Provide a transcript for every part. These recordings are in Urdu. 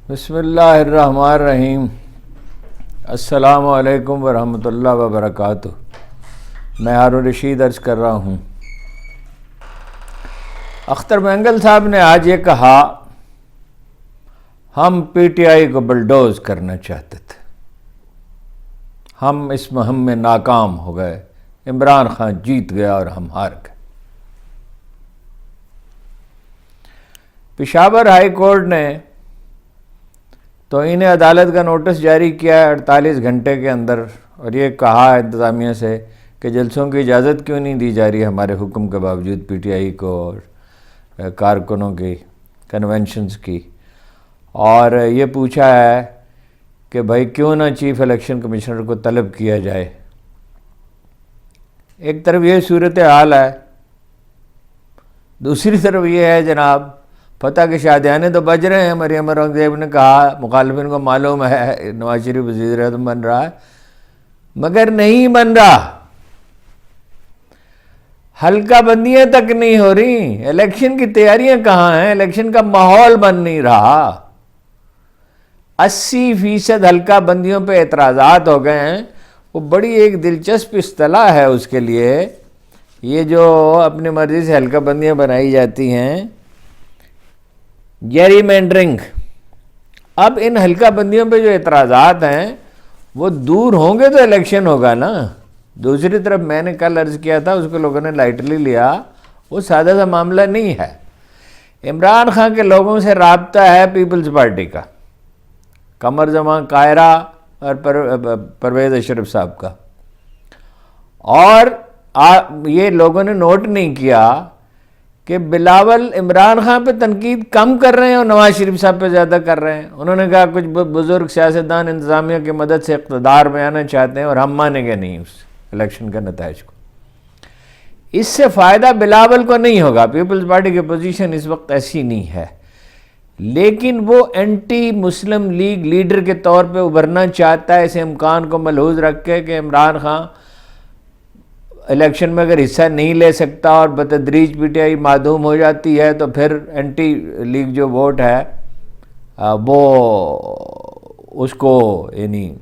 بسم اللہ الرحمن الرحیم۔ السلام علیکم ورحمۃ اللہ وبرکاتہ۔ میں ہارون رشید عرض کر رہا ہوں۔ اختر مینگل صاحب نے آج یہ کہا، ہم پی ٹی آئی کو بلڈوز کرنا چاہتے تھے، ہم اس مہم میں ناکام ہو گئے، عمران خان جیت گیا اور ہم ہار گئے۔ پشاور ہائی کورٹ نے توہین عدالت کا نوٹس جاری کیا ہے 48 گھنٹے کے اندر، اور یہ کہا انتظامیہ سے کہ جلسوں کی اجازت کیوں نہیں دی جا رہی ہمارے حکم کے باوجود پی ٹی آئی کو اور کارکنوں کی کنونشنز کی، اور یہ پوچھا ہے کہ بھائی کیوں نہ چیف الیکشن کمشنر کو طلب کیا جائے۔ ایک طرف یہ صورتحال ہے، دوسری طرف یہ ہے جناب فتح کے شادیانے تو بج رہے ہیں۔ مریم اورنگزیب نے کہا مخالفین کو معلوم ہے نواز شریف وزیر اعظم بن رہا ہے، مگر نہیں بن رہا، حلقہ بندیاں تک نہیں ہو رہی، الیکشن کی تیاریاں کہاں ہیں، الیکشن کا ماحول بن نہیں رہا۔ 80% حلقہ بندیوں پہ اعتراضات ہو گئے ہیں۔ وہ بڑی ایک دلچسپ اصطلاح ہے اس کے لیے، یہ جو اپنی مرضی سے حلقہ بندیاں بنائی جاتی ہیں، جیری مینڈرنگ۔ اب ان حلقہ بندیوں پہ جو اعتراضات ہیں وہ دور ہوں گے تو الیکشن ہوگا نا۔ دوسری طرف میں نے کل عرض کیا تھا، اس کو لوگوں نے لائٹلی لیا، وہ سادہ سا معاملہ نہیں ہے۔ عمران خان کے لوگوں سے رابطہ ہے پیپلز پارٹی کا، قمر زمان قاہرہ اور پرویز اشرف صاحب کا، اور یہ لوگوں نے نوٹ نہیں کیا کہ بلاول عمران خان پہ تنقید کم کر رہے ہیں اور نواز شریف صاحب پہ زیادہ کر رہے ہیں۔ انہوں نے کہا کچھ بزرگ سیاستدان انتظامیہ کی مدد سے اقتدار میں آنا چاہتے ہیں اور ہم مانیں گے نہیں اس الیکشن کے نتائج کو۔ اس سے فائدہ بلاول کو نہیں ہوگا، پیپلز پارٹی کی پوزیشن اس وقت ایسی نہیں ہے، لیکن وہ اینٹی مسلم لیگ لیڈر کے طور پہ ابھرنا چاہتا ہے، اس امکان کو ملحوظ رکھ کے کہ عمران خان الیکشن میں اگر حصہ نہیں لے سکتا اور بتدریج پی ٹی آئی معدوم ہو جاتی ہے تو پھر اینٹی لیگ جو ووٹ ہے وہ اس کو یعنی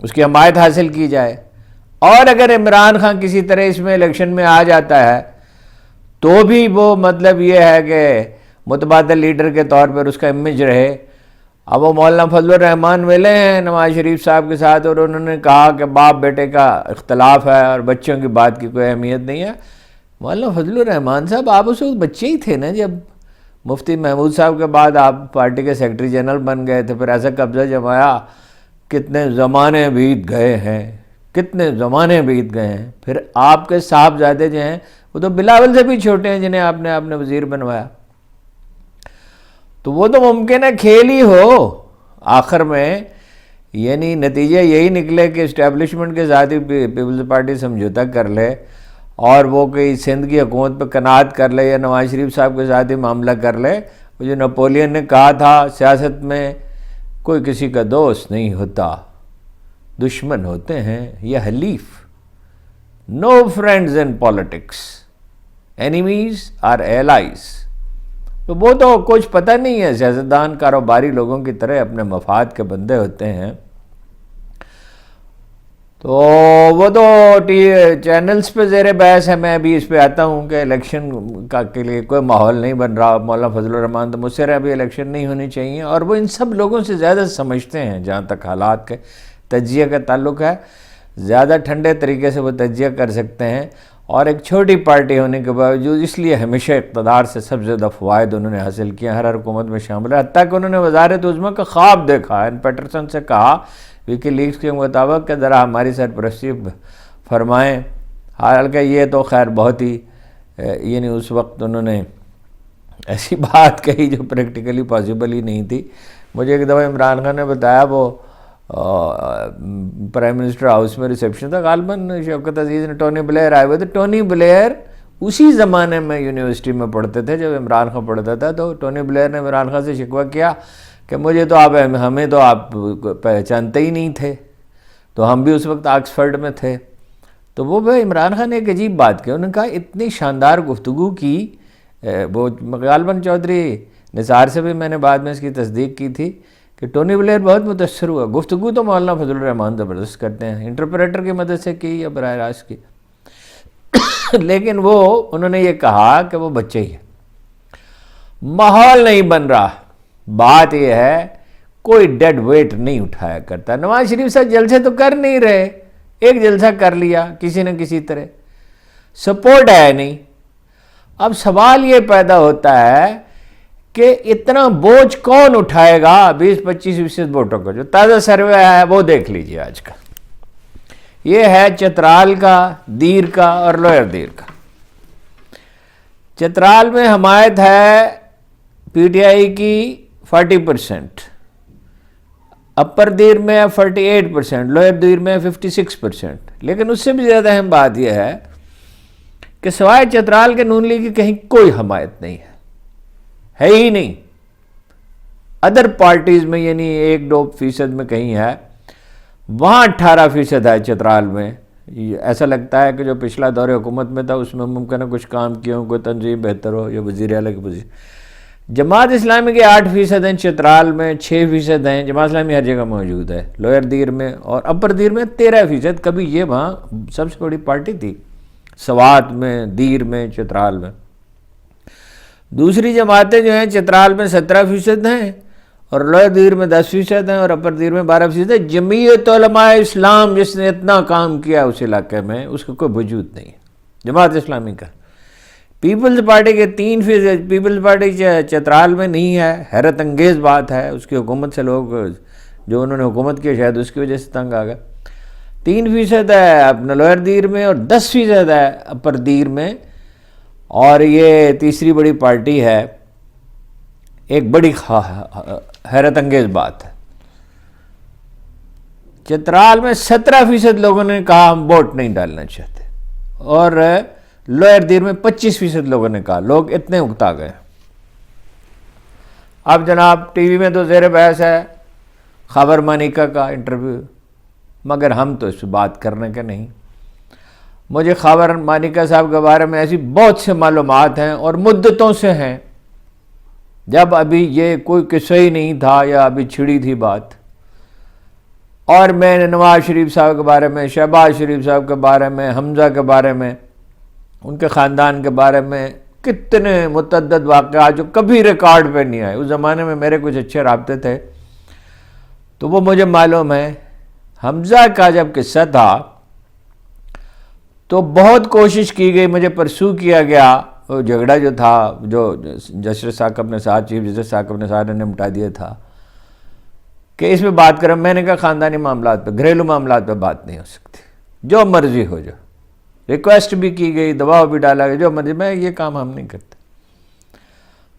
اس کی حمایت حاصل کی جائے، اور اگر عمران خان کسی طرح اس میں الیکشن میں آ جاتا ہے تو بھی وہ مطلب یہ ہے کہ متبادل لیڈر کے طور پر اس کا امیج رہے۔ اب وہ مولانا فضل الرحمان ملے ہیں نواز شریف صاحب کے ساتھ اور انہوں نے کہا کہ باپ بیٹے کا اختلاف ہے اور بچوں کی بات کی کوئی اہمیت نہیں ہے۔ مولانا فضل الرحمان صاحب آپ اس وقت بچے ہی تھے نا جب مفتی محمود صاحب کے بعد آپ پارٹی کے سیکرٹری جنرل بن گئے تھے، پھر ایسا قبضہ جمایا، کتنے زمانے بیت گئے ہیں، کتنے زمانے بیت گئے ہیں۔ پھر آپ کے صاحبزادے جو ہیں وہ تو بلاول سے بھی چھوٹے ہیں جنہیں آپ نے وزیر بنوایا، تو وہ تو ممکن ہے کھیل ہی ہو آخر میں، یعنی نتیجہ یہی نکلے کہ اسٹیبلشمنٹ کے ساتھ ہی پیپلز پارٹی سمجھوتا کر لے اور وہ کوئی سندھ کی حکومت پہ قناعت کر لے یا نواز شریف صاحب کے ساتھ ہی معاملہ کر لے۔ وہ جو نپولین نے کہا تھا سیاست میں کوئی کسی کا دوست نہیں ہوتا، دشمن ہوتے ہیں یا حلیف۔ No friends in politics, enemies are allies. تو وہ تو کچھ پتہ نہیں ہے، سیاستدان کاروباری لوگوں کی طرح اپنے مفاد کے بندے ہوتے ہیں، تو وہ تو چینلز پہ زیر بحث ہے۔ میں ابھی اس پہ آتا ہوں کہ الیکشن کے لیے کوئی ماحول نہیں بن رہا۔ مولانا فضل الرحمان تو مجھ سے ابھی الیکشن نہیں ہونی چاہیے، اور وہ ان سب لوگوں سے زیادہ سمجھتے ہیں جہاں تک حالات کے تجزیہ کا تعلق ہے، زیادہ ٹھنڈے طریقے سے وہ تجزیہ کر سکتے ہیں، اور ایک چھوٹی پارٹی ہونے کے باوجود اس لیے ہمیشہ اقتدار سے سب سے زیادہ فوائد انہوں نے حاصل کیا، ہر حکومت میں شامل ہے، حتیٰ کہ انہوں نے وزارت عظمیٰ کا خواب دیکھا۔ ان پیٹرسن سے کہا ویکی لیکس کے مطابق کہ ذرا ہماری سرپرستی فرمائیں، حالانکہ یہ تو خیر بہت ہی یعنی اس وقت انہوں نے ایسی بات کہی جو پریکٹیکلی پاسبل ہی نہیں تھی۔ مجھے ایک دفعہ عمران خان نے بتایا، وہ پرائم منسٹر ہاؤس میں ریسیپشن تھا، غالباً شوکت عزیز نے ٹونی بلیئر آئے ہوئے تھے۔ ٹونی بلیئر اسی زمانے میں یونیورسٹی میں پڑھتے تھے جب عمران خان پڑھتا تھا، تو ٹونی بلیئر نے عمران خان سے شکوہ کیا کہ مجھے تو ہمیں تو آپ پہچانتے ہی نہیں تھے، تو ہم بھی اس وقت آکسفرڈ میں تھے۔ تو وہ عمران خان نے ایک عجیب بات کی، انہوں نے کہا اتنی شاندار گفتگو کی، وہ غالباً چودھری نثار سے بھی میں نے بعد میں اس کی تصدیق کی تھی کہ ٹونی بلیئر بہت متاثر ہوا. گفتگو تو مولانا فضل الرحمان زبردست کرتے ہیں, انٹرپریٹر کی مدد سے کی یا براہ راست کی, لیکن انہوں نے یہ کہا کہ وہ بچے ہی ہے, ماحول نہیں بن رہا. بات یہ ہے کوئی ڈیڈ ویٹ نہیں اٹھایا کرتا. نواز شریف صاحب جلسے تو کر نہیں رہے, ایک جلسہ کر لیا کسی نہ کسی طرح, سپورٹ ہے نہیں. اب سوال یہ پیدا ہوتا ہے کہ اتنا بوجھ کون اٹھائے گا 20-25% ووٹوں کا. جو تازہ سروے ہے وہ دیکھ لیجئے آج کا, یہ ہے چترال کا, دیر کا اور لوئر دیر کا. چترال میں حمایت ہے پی ٹی آئی کی 40%, اپر دیر میں 48%, لوئر دیر میں 56%. لیکن اس سے بھی زیادہ اہم بات یہ ہے کہ سوائے چترال کے نون لیگ کی کہیں کوئی حمایت نہیں ہے ہی نہیں. ادر پارٹیز میں یعنی 1-2% میں کہیں ہے, وہاں 18% ہے چترال میں. ایسا لگتا ہے کہ جو پچھلا دور حکومت میں تھا اس میں ممکن ہے کچھ کام کیے ہوں, کوئی تنظیم بہتر ہو یا وزیر اعلیٰ کی پوزیشن. جماعت اسلامی کے 8% ہیں چترال میں, 6% ہیں. جماعت اسلامی ہر جگہ موجود ہے, لوئر دیر میں اور اپر دیر میں 13%. کبھی یہ وہاں سب سے بڑی پارٹی تھی, سوات میں, دیر میں, چترال میں. دوسری جماعتیں جو ہیں چترال میں 17% ہیں اور لوئر دیر میں 10% ہیں اور اپر دیر میں 12%. جمعیت علماء اسلام جس نے اتنا کام کیا اس علاقے میں, اس کا کوئی وجود نہیں ہے جماعت اسلامی کا. پیپلز پارٹی کے 3%, پیپلز پارٹی چترال میں نہیں ہے. حیرت انگیز بات ہے, اس کی حکومت سے لوگ جو انہوں نے حکومت کی شاید اس کی وجہ سے تنگ آ گئے. 3% ہے اپنا لوئر دیر میں اور 10% ہے اپر دیر میں. اور یہ تیسری بڑی پارٹی ہے, ایک بڑی حیرت انگیز بات ہے, چترال میں 17% لوگوں نے کہا ہم ووٹ نہیں ڈالنا چاہتے اور لوئر دیر میں 25% لوگوں نے کہا. لوگ اتنے اکتا گئے. اب جناب ٹی وی میں تو زیر بحث ہے خاور مانیکا کا انٹرویو, مگر ہم تو اس پہ بات کرنے کے نہیں. مجھے خاور مانیکا صاحب کے بارے میں ایسی بہت سے معلومات ہیں اور مدتوں سے ہیں, جب ابھی یہ کوئی قصہ ہی نہیں تھا یا ابھی چھڑی تھی بات. اور میں نے نواز شریف صاحب کے بارے میں, شہباز شریف صاحب کے بارے میں, حمزہ کے بارے میں, ان کے خاندان کے بارے میں کتنے متعدد واقعات جو کبھی ریکارڈ پہ نہیں آئے. اس زمانے میں میرے کچھ اچھے رابطے تھے تو وہ مجھے معلوم ہے. حمزہ کا جب قصہ تھا تو بہت کوشش کی گئی, مجھے پرسو کیا گیا. وہ جھگڑا جو تھا جو جسٹس ثاقب نے ساتھ, چیف جسٹس ثاقب نے ساتھ نے نمٹا دیا تھا کہ اس پہ بات کریں. میں نے کہا خاندانی معاملات پہ, گھریلو معاملات پہ بات نہیں ہو سکتی, جو مرضی ہو جائے. ریکویسٹ بھی کی گئی, دباؤ بھی ڈالا گیا, جو مرضی. میں یہ کام ہم نہیں کرتے.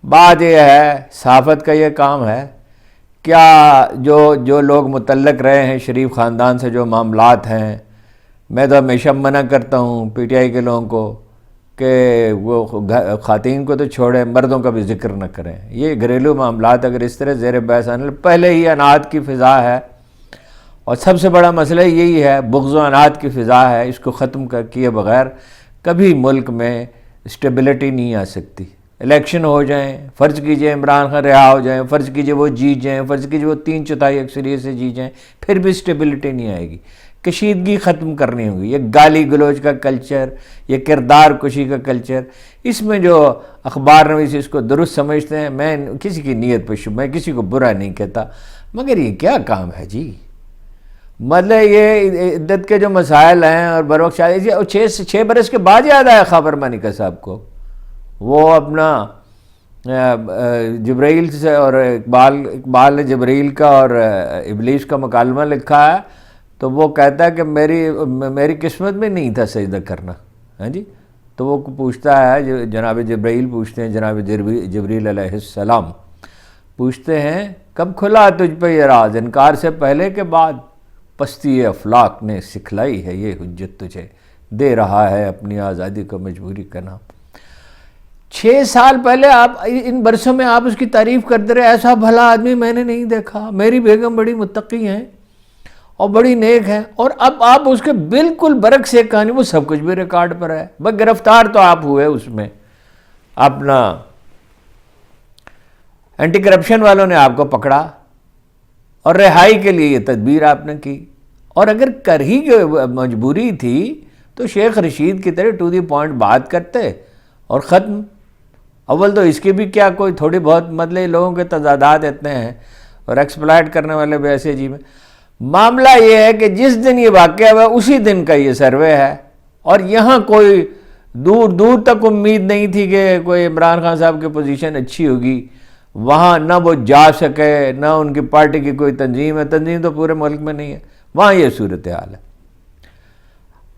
بات یہ ہے صحافت کا یہ کام ہے. کیا جو لوگ متعلق رہے ہیں شریف خاندان سے, جو معاملات ہیں, میں تو ہمیشہ منع کرتا ہوں پی ٹی آئی کے لوگوں کو کہ وہ خواتین کو تو چھوڑیں, مردوں کا بھی ذکر نہ کریں. یہ گھریلو معاملات اگر اس طرح زیر بحث آنے, پہلے ہی اناج کی فضا ہے اور سب سے بڑا مسئلہ یہی ہے, بغض و عناد کی فضا ہے. اس کو ختم کیے بغیر کبھی ملک میں اسٹیبلٹی نہیں آ سکتی. الیکشن ہو جائیں, فرض کیجئے عمران خان رہا ہو جائیں, فرض کیجئے وہ جیت جائیں, فرض کیجئے وہ 3/4 اکثریت سے جیت جائیں, پھر بھی اسٹیبلٹی نہیں آئے گی. کشیدگی ختم کرنی ہوگی. یہ گالی گلوچ کا کلچر, یہ کردار کشی کا کلچر, اس میں جو اخبار نویس اس کو درست سمجھتے ہیں, میں کسی کی نیت پہ میں کسی کو برا نہیں کہتا, مگر یہ کیا کام ہے جی. مطلب یہ عدت کے جو مسائل ہیں اور بروقت شادی, 6 برس کے بعد یاد آیا خاور مانیکا صاحب کو. وہ اپنا جبرائیل سے اور اقبال نے جبرائیل کا اور ابلیس کا مکالمہ لکھا ہے, تو وہ کہتا ہے کہ میری قسمت میں نہیں تھا سجدہ کرنا. ہاں جی, تو وہ پوچھتا ہے, جناب جبرائیل پوچھتے ہیں, جناب جبریل علیہ السلام پوچھتے ہیں کب کھلا تجھ پہ یہ راز, انکار سے پہلے کے بعد؟ پستی افلاق نے سکھلائی ہے یہ حجت تجھے, دے رہا ہے اپنی آزادی کو مجبوری کا نام. 6 سال پہلے آپ ان برسوں میں آپ اس کی تعریف کرتے رہے, ایسا بھلا آدمی میں نے نہیں دیکھا, میری بیگم بڑی متقی ہیں اور بڑی نیک ہیں. اور اب آپ اس کے بالکل برعکس ایک کہانی, وہ سب کچھ بھی ریکارڈ پر ہے. بس گرفتار تو آپ ہوئے اس میں, اپنا اینٹی کرپشن والوں نے آپ کو پکڑا اور رہائی کے لیے یہ تدبیر آپ نے کی، اور اگر کر ہی مجبوری تھی تو شیخ رشید کی طرح ٹو دی پوائنٹ بات کرتے اور ختم۔ اول تو اس کی بھی کیا کوئی تھوڑی بہت مطلب لوگوں کے تضادات اتنے ہیں اور ایکسپلائٹ کرنے والے بھی ایسے عجیب ہیں۔ معاملہ یہ ہے کہ جس دن یہ واقعہ ہوا اسی دن کا یہ سروے ہے، اور یہاں کوئی دور دور تک امید نہیں تھی کہ کوئی عمران خان صاحب کی پوزیشن اچھی ہوگی۔ وہاں نہ وہ جا سکے، نہ ان کی پارٹی کی کوئی تنظیم ہے، تنظیم تو پورے ملک میں نہیں ہے، وہاں یہ صورتحال ہے۔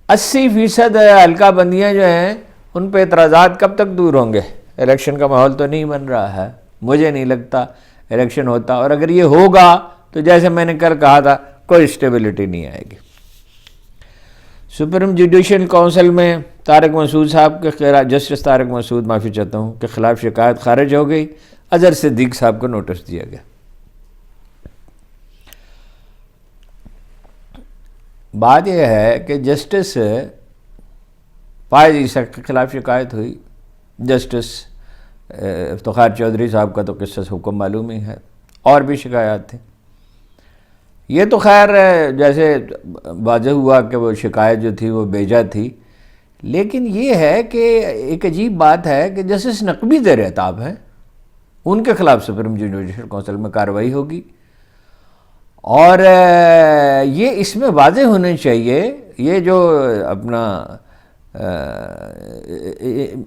80% حلقہ بندیاں جو ہیں ان پہ اعتراضات کب تک دور ہوں گے؟ الیکشن کا ماحول تو نہیں بن رہا ہے، مجھے نہیں لگتا الیکشن ہوتا، اور اگر یہ ہوگا تو جیسے میں نے کل کہا تھا کوئی اسٹیبلٹی نہیں آئے گی۔ سپریم جوڈیشل کونسل میں طارق مسعود صاحب کے خلاف، جسٹس طارق مسعود معافی چاہتا ہوں، کے خلاف شکایت خارج ہو گئی، اظہر صدیق صاحب کو نوٹس دیا گیا۔ بات یہ ہے کہ جسٹس فائز عیسیٰ کے خلاف شکایت ہوئی، جسٹس افتخار چودھری صاحب کا تو قصہ حکم معلوم ہی ہے، اور بھی شکایات تھیں۔ یہ تو خیر جیسے واضح ہوا کہ وہ شکایت جو تھی وہ بیجا تھی، لیکن یہ ہے کہ ایک عجیب بات ہے کہ جسٹس نقوی زیر اعتاب ہیں، ان کے خلاف سپریم جوڈیشل کونسل میں کارروائی ہوگی، اور یہ اس میں واضح ہونا چاہیے، یہ جو اپنا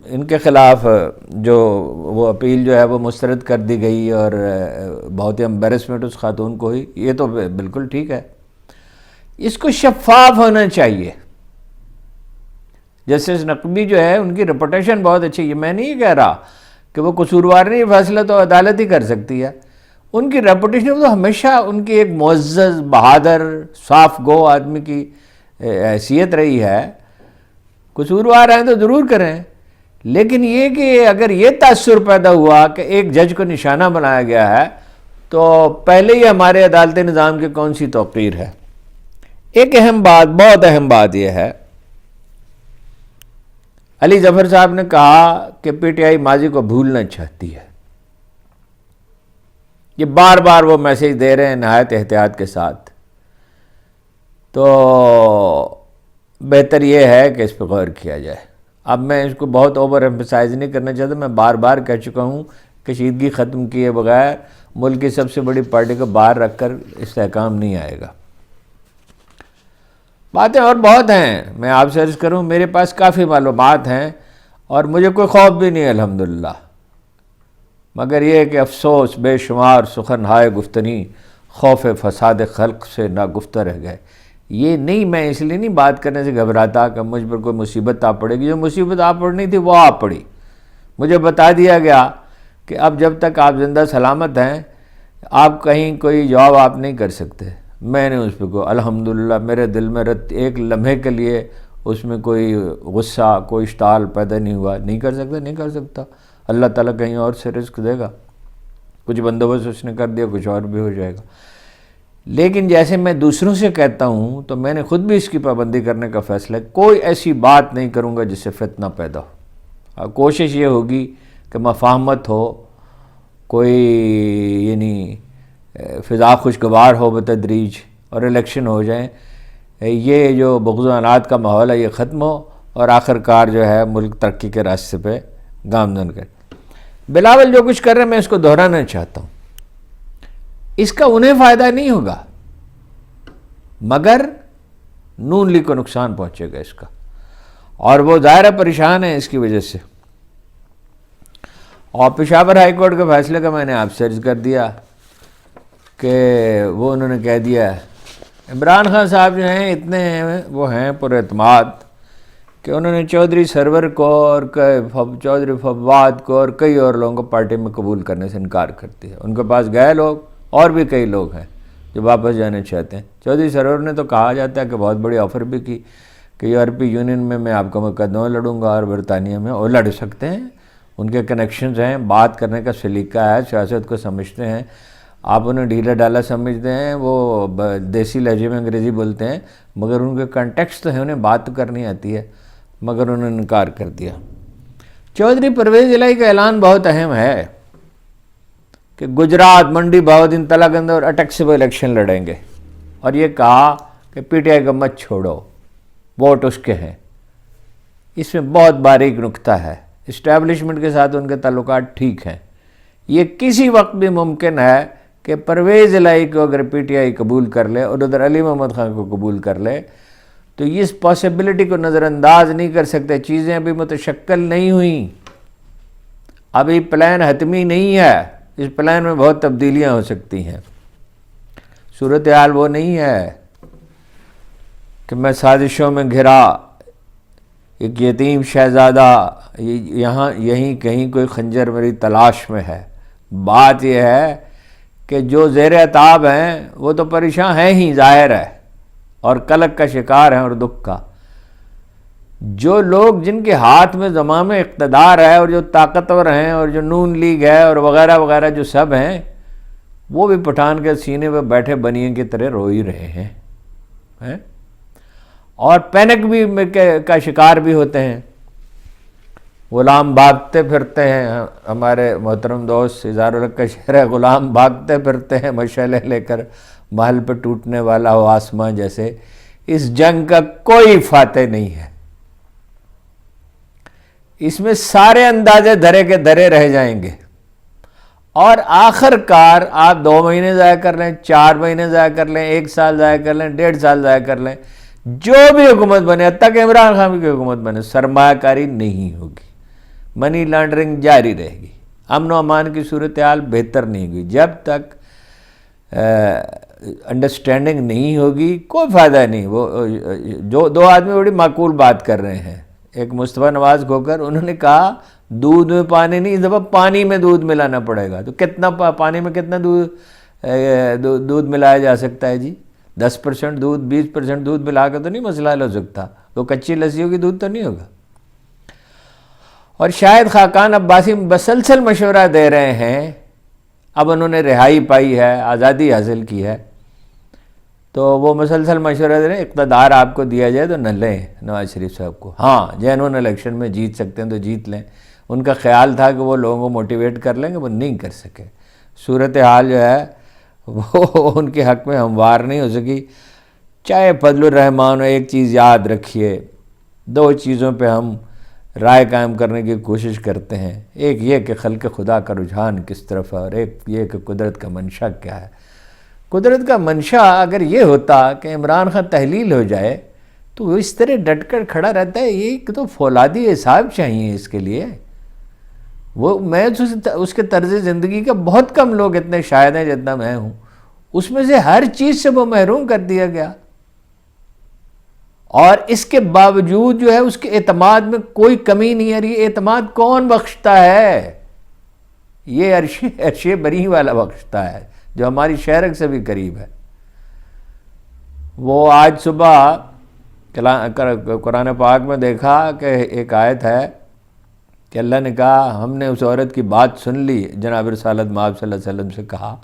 ان کے خلاف جو وہ اپیل جو ہے وہ مسترد کر دی گئی اور بہت ہی امبیرسمنٹ اس خاتون کو ہوئی، یہ تو بالکل ٹھیک ہے، اس کو شفاف ہونا چاہیے۔ جسٹس نقوی جو ہے ان کی ریپوٹیشن بہت اچھی ہے، میں نہیں کہہ رہا کہ وہ قصوروار نہیں، فیصلہ تو عدالت ہی کر سکتی ہے، ان کی ریپوٹیشن تو ہمیشہ ان کی ایک معزز، بہادر، صاف گو آدمی کی حیثیت رہی ہے۔ قصوروار ہیں تو ضرور کریں، لیکن یہ کہ اگر یہ تاثر پیدا ہوا کہ ایک جج کو نشانہ بنایا گیا ہے تو پہلے ہی ہمارے عدالتی نظام کی کون سی توقیر ہے۔ ایک اہم بات، بہت اہم بات یہ ہے، علی ظفر صاحب نے کہا کہ پی ٹی آئی ماضی کو بھولنا چاہتی ہے، یہ بار بار وہ میسیج دے رہے ہیں نہایت احتیاط کے ساتھ، تو بہتر یہ ہے کہ اس پہ غور کیا جائے۔ اب میں اس کو بہت اوور ایمفسائز نہیں کرنا چاہتا، میں بار بار کہہ چکا ہوں، کشیدگی ختم کیے بغیر ملک کی سب سے بڑی پارٹی کو باہر رکھ کر استحکام نہیں آئے گا۔ باتیں اور بہت ہیں، میں آپ سے عرض کروں میرے پاس کافی معلومات ہیں اور مجھے کوئی خوف بھی نہیں ہے الحمدللہ، مگر یہ کہ افسوس بے شمار سخن ہائے گفتنی خوف فساد خلق سے ناگفتہ رہ گئے۔ یہ نہیں، میں اس لیے نہیں بات کرنے سے گھبراتا کہ مجھ پر کوئی مصیبت آ پڑے گی، جو مصیبت آ پڑنی تھی وہ آ پڑی، مجھے بتا دیا گیا کہ اب جب تک آپ زندہ سلامت ہیں آپ کہیں کوئی جواب آپ نہیں کر سکتے۔ میں نے اس پہ کوئی الحمدللہ میرے دل میں ایک لمحے کے لیے اس میں کوئی غصہ، کوئی اشتعال پیدا نہیں ہوا، نہیں کر سکتا، اللہ تعالیٰ کہیں اور سے رزق دے گا، کچھ بندوبست اس نے کر دیا، کچھ اور بھی ہو جائے گا۔ لیکن جیسے میں دوسروں سے کہتا ہوں تو میں نے خود بھی اس کی پابندی کرنے کا فیصلہ ہے، کوئی ایسی بات نہیں کروں گا جس سے فتنہ پیدا ہو۔ کوشش یہ ہوگی کہ مفاہمت ہو، کوئی یعنی فضا خوشگوار ہو بتدریج، اور الیکشن ہو جائیں، یہ جو بغض و عناد کا ماحول ہے یہ ختم ہو، اور آخر کار جو ہے ملک ترقی کے راستے پہ گامزن کرے۔ بلاول جو کچھ کر رہے ہیں میں اس کو دہرانا چاہتا ہوں، اس کا انہیں فائدہ نہیں ہوگا مگر نون لیگ کو نقصان پہنچے گا اس کا، اور وہ ظاہر پریشان ہیں اس کی وجہ سے۔ اور پشاور ہائی کورٹ کے فیصلے کا میں نے آپ سے عرض کر دیا کہ وہ انہوں نے کہہ دیا عمران خان صاحب جو ہیں اتنے وہ ہیں پر اعتماد کہ انہوں نے چودھری سرور کو اور چودھری فواد کو اور کئی اور لوگوں کو پارٹی میں قبول کرنے سے انکار کرتی ہے۔ ان کے پاس گئے لوگ، اور بھی کئی لوگ ہیں جو واپس جانا چاہتے ہیں۔ چودھری سرور نے تو کہا جاتا ہے کہ بہت بڑی آفر بھی کی کہ یورپی یونین میں آپ کا مقدمہ لڑوں گا، اور برطانیہ میں، اور لڑ سکتے ہیں، ان کے کنیکشنز ہیں، بات کرنے کا سلیقہ ہے، سیاست کو سمجھتے ہیں۔ آپ انہیں ڈھیلا ڈالا سمجھتے ہیں، وہ دیسی لہجے میں انگریزی بولتے ہیں، مگر ان کے کنٹیکسٹ تو ہیں، انہیں بات کرنی آتی ہے، مگر انہوں نے انکار کر دیا۔ چودھری پرویز الہی کا اعلان بہت اہم ہے، کہ گجرات منڈی بہاؤدین تلا گنج اور اٹک سے وہ الیکشن لڑیں گے، اور یہ کہا کہ پی ٹی آئی کو مت چھوڑو، ووٹ اس کے ہیں۔ اس میں بہت باریک نکتہ ہے، اسٹیبلشمنٹ کے ساتھ ان کے تعلقات ٹھیک ہیں۔ یہ کسی وقت بھی ممکن ہے کہ پرویز الہی کو اگر پی ٹی آئی قبول کر لے اور ادھر علی محمد خان کو قبول کر لے تو اس پاسبلٹی کو نظر انداز نہیں کر سکتے۔ چیزیں ابھی متشکل نہیں ہوئیں، ابھی پلان حتمی نہیں ہے، اس پلان میں بہت تبدیلیاں ہو سکتی ہیں۔ صورتحال وہ نہیں ہے کہ میں سازشوں میں گھرا ایک یتیم شہزادہ یہیں کہیں کوئی خنجر میری تلاش میں ہے۔ بات یہ ہے کہ جو زیر عتاب ہیں وہ تو پریشان ہیں ہی، ظاہر ہے، اور قلق کا شکار ہیں اور دکھ کا۔ جو لوگ جن کے ہاتھ میں زمام اقتدار ہے اور جو طاقتور ہیں اور جو نون لیگ ہے اور وغیرہ وغیرہ جو سب ہیں، وہ بھی پٹھان کے سینے پہ بیٹھے بنیے کی طرح رو ہی رہے ہیں اور پینک بھی کا شکار بھی ہوتے ہیں۔ غلام بھاگتے پھرتے ہیں، ہمارے محترم دوست اظہار الحق کا شعر ہے، غلام بھاگتے پھرتے ہیں مشعلیں لے کر، محل پہ ٹوٹنے والا ہو آسمان جیسے۔ اس جنگ کا کوئی فاتح نہیں ہے، اس میں سارے اندازے دھرے کے دھرے رہ جائیں گے، اور آخر کار آپ 2 مہینے ضائع کر لیں، 4 مہینے ضائع کر لیں، 1 سال ضائع کر لیں، 1.5 سال ضائع کر لیں، جو بھی حکومت بنے، حتیٰ کہ عمران خان کی حکومت بنے، سرمایہ کاری نہیں ہوگی، منی لانڈرنگ جاری رہے گی، امن و امان کی صورتحال بہتر نہیں ہوگی۔ جب تک انڈرسٹینڈنگ نہیں ہوگی کوئی فائدہ نہیں۔ وہ جو 2 آدمی بڑی معقول بات کر رہے ہیں، ایک مصطفیٰ نواز کھوکر، انہوں نے کہا دودھ میں پانی نہیں، اس دفعہ پانی میں دودھ ملانا پڑے گا۔ تو کتنا پانی میں کتنا دودھ ملایا جا سکتا ہے جی؟ 10% دودھ 20% دودھ ملا کے تو نہیں مسئلہ حل ہو سکتا، وہ کچی لسی ہوگی، دودھ تو نہیں ہوگا۔ اور شاید خاقان عباسی مسلسل مشورہ دے رہے ہیں، اب انہوں نے رہائی پائی ہے، آزادی حاصل کی ہے، تو وہ مسلسل مشورہ دے رہے ہیں اقتدار آپ کو دیا جائے تو نہ لیں نواز شریف صاحب کو۔ ہاں جی، انہوں نے الیکشن میں جیت سکتے ہیں تو جیت لیں، ان کا خیال تھا کہ وہ لوگوں کو موٹیویٹ کر لیں گے، وہ نہیں کر سکے۔ صورتحال جو ہے وہ ان کے حق میں ہموار نہیں ہو سکی۔ چاہے فضل الرحمان ہو، ایک چیز یاد رکھیے، 2 چیزوں پہ ہم رائے قائم کرنے کی کوشش کرتے ہیں، ایک یہ کہ خلق خدا کا رجحان کس طرف ہے، اور ایک یہ کہ قدرت کا منشا کیا ہے۔ قدرت کا منشا اگر یہ ہوتا کہ عمران خان تحلیل ہو جائے تو وہ اس طرح ڈٹ کر کھڑا رہتا ہے، یہ تو فولادی حساب چاہیے اس کے لیے۔ وہ میں اس کے طرز زندگی کا بہت کم لوگ اتنے شاہد ہیں جتنا میں ہوں، اس میں سے ہر چیز سے وہ محروم کر دیا گیا، اور اس کے باوجود جو ہے اس کے اعتماد میں کوئی کمی نہیں آ رہی۔ اعتماد کون بخشتا ہے؟ یہ عرش بری والا بخشتا ہے جو ہماری شہرک سے بھی قریب ہے۔ وہ آج صبح قرآن پاک میں دیکھا کہ ایک آیت ہے کہ اللہ نے کہا ہم نے اس عورت کی بات سن لی، جناب رسالت مآب صلی اللہ علیہ وسلم سے کہا،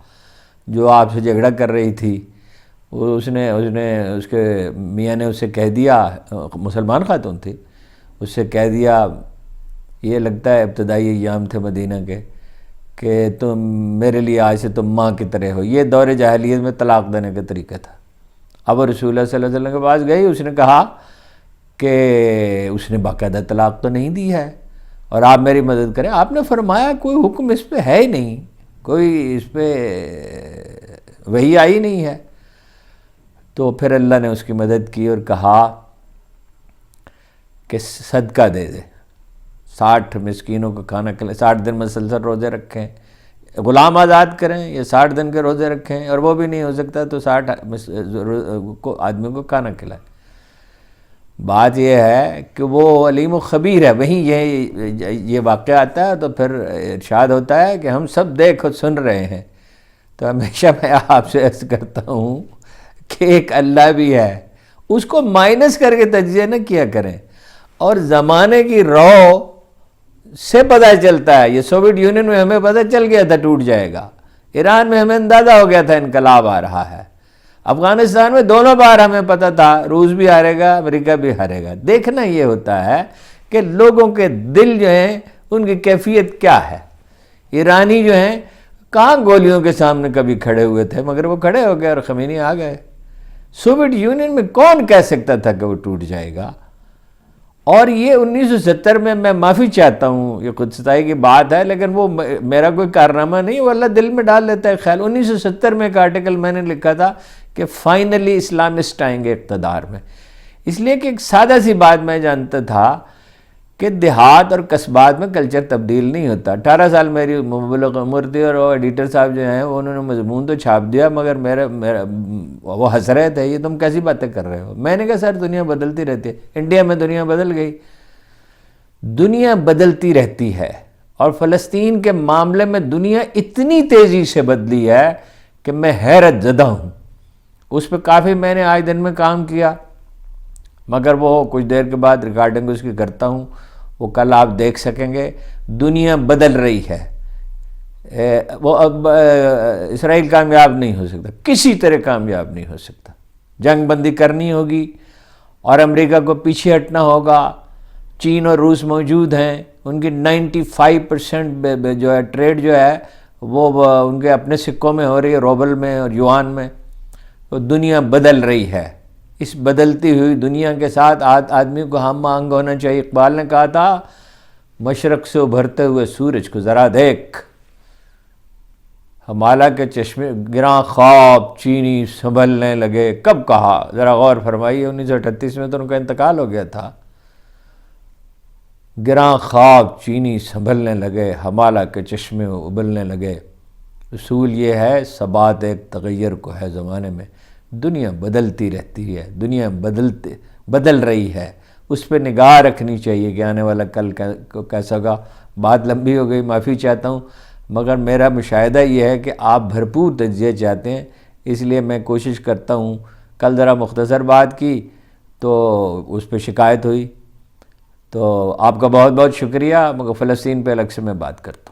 جو آپ سے جھگڑا کر رہی تھی، اس کے میاں نے اسے کہہ دیا، مسلمان خاتون تھی، اس سے کہہ دیا، یہ لگتا ہے ابتدائی ایام تھے مدینہ کے، کہ تم میرے لیے آج سے تم ماں کی طرح ہو۔ یہ دور جاہلیت میں طلاق دینے کا طریقہ تھا۔ اب رسول اللہ صلی اللہ علیہ وسلم کے پاس گئی، اس نے کہا کہ اس نے باقاعدہ طلاق تو نہیں دی ہے اور آپ میری مدد کریں۔ آپ نے فرمایا کوئی حکم اس پہ ہے ہی نہیں، کوئی اس پہ وحی آئی نہیں ہے۔ تو پھر اللہ نے اس کی مدد کی اور کہا کہ صدقہ دے دے، 60 مسکینوں کو کھانا کھلائیں، 60 دن مسلسل روزے رکھیں، غلام آزاد کریں، یا 60 دن کے روزے رکھیں، اور وہ بھی نہیں ہو سکتا تو 60 آدمیوں کو کھانا کھلائیں۔ بات یہ ہے کہ وہ علیم و خبیر ہے، وہیں یہ واقعہ آتا ہے تو پھر ارشاد ہوتا ہے کہ ہم سب دیکھ اور سن رہے ہیں۔ تو ہمیشہ میں آپ سے عرض کرتا ہوں کہ ایک اللہ بھی ہے، اس کو مائنس کر کے تجزیہ نہ کیا کریں، اور زمانے کی رو سے پتہ چلتا ہے۔ یہ سوویت یونین میں ہمیں پتہ چل گیا تھا ٹوٹ جائے گا، ایران میں ہمیں اندازہ ہو گیا تھا انقلاب آ رہا ہے، افغانستان میں دونوں بار ہمیں پتہ تھا روس بھی ہارے گا، امریکہ بھی ہارے گا۔ دیکھنا یہ ہوتا ہے کہ لوگوں کے دل جو ہیں ان کی کیفیت کیا ہے۔ ایرانی جو ہیں کہاں گولیوں کے سامنے کبھی کھڑے ہوئے تھے، مگر وہ کھڑے ہو گئے اور خمینی آ گئے۔ سوویت یونین میں کون کہہ سکتا تھا کہ وہ ٹوٹ جائے گا؟ اور یہ 1970 میں معافی چاہتا ہوں، یہ خود ستائی کی بات ہے، لیکن وہ میرا کوئی کارنامہ نہیں، وہ اللہ دل میں ڈال لیتا ہے خیال۔ 1970 میں ایک آرٹیکل میں نے لکھا تھا کہ فائنلی اسلامسٹ آئیں گے اقتدار میں، اس لیے کہ ایک سادہ سی بات میں جانتا تھا کہ دیہات اور قصبات میں کلچر تبدیل نہیں ہوتا۔ 18 سال میری مبلغ عمر تھی اور وہ ایڈیٹر صاحب جو ہیں انہوں نے مضمون تو چھاپ دیا، مگر میرا وہ ہنس رہے تھے، یہ تم کیسی باتیں کر رہے ہو؟ میں نے کہا سر دنیا بدلتی رہتی ہے، انڈیا میں دنیا بدل گئی، دنیا بدلتی رہتی ہے، اور فلسطین کے معاملے میں دنیا اتنی تیزی سے بدلی ہے کہ میں حیرت زدہ ہوں۔ اس پہ کافی میں نے آج دن میں کام کیا، مگر وہ کچھ دیر کے بعد ریکارڈنگ اس کی کرتا ہوں، وہ کل آپ دیکھ سکیں گے۔ دنیا بدل رہی ہے، وہ اب اسرائیل کامیاب نہیں ہو سکتا، کسی طرح کامیاب نہیں ہو سکتا، جنگ بندی کرنی ہوگی اور امریکہ کو پیچھے ہٹنا ہوگا۔ چین اور روس موجود ہیں، ان کی 95% جو ہے ٹریڈ جو ہے وہ ان کے اپنے سکوں میں ہو رہی ہے، روبل میں اور یوان میں۔ تو دنیا بدل رہی ہے، اس بدلتی ہوئی دنیا کے ساتھ آدمی کو ہم آہنگ ہونا چاہیے۔ اقبال نے کہا تھا مشرق سے ابھرتے ہوئے سورج کو ذرا دیکھ، ہمالہ کے چشمے گراں خواب چینی سنبھلنے لگے۔ کب کہا ذرا غور فرمائیے، 1938 میں تو ان کا انتقال ہو گیا تھا۔ گراں خواب چینی سنبھلنے لگے، ہمالہ کے چشمے ابلنے لگے۔ اصول یہ ہے ثبات ایک تغیر کو ہے زمانے میں، دنیا بدلتی رہتی ہے، دنیا بدل رہی ہے، اس پہ نگاہ رکھنی چاہیے کہ آنے والا کل کیسا ہوگا۔ بات لمبی ہو گئی، معافی چاہتا ہوں، مگر میرا مشاہدہ یہ ہے کہ آپ بھرپور تجزیہ چاہتے ہیں، اس لیے میں کوشش کرتا ہوں۔ کل ذرا مختصر بات کی تو اس پہ شکایت ہوئی، تو آپ کا بہت بہت شکریہ، مگر فلسطین پہ الگ سے میں بات کرتا ہوں۔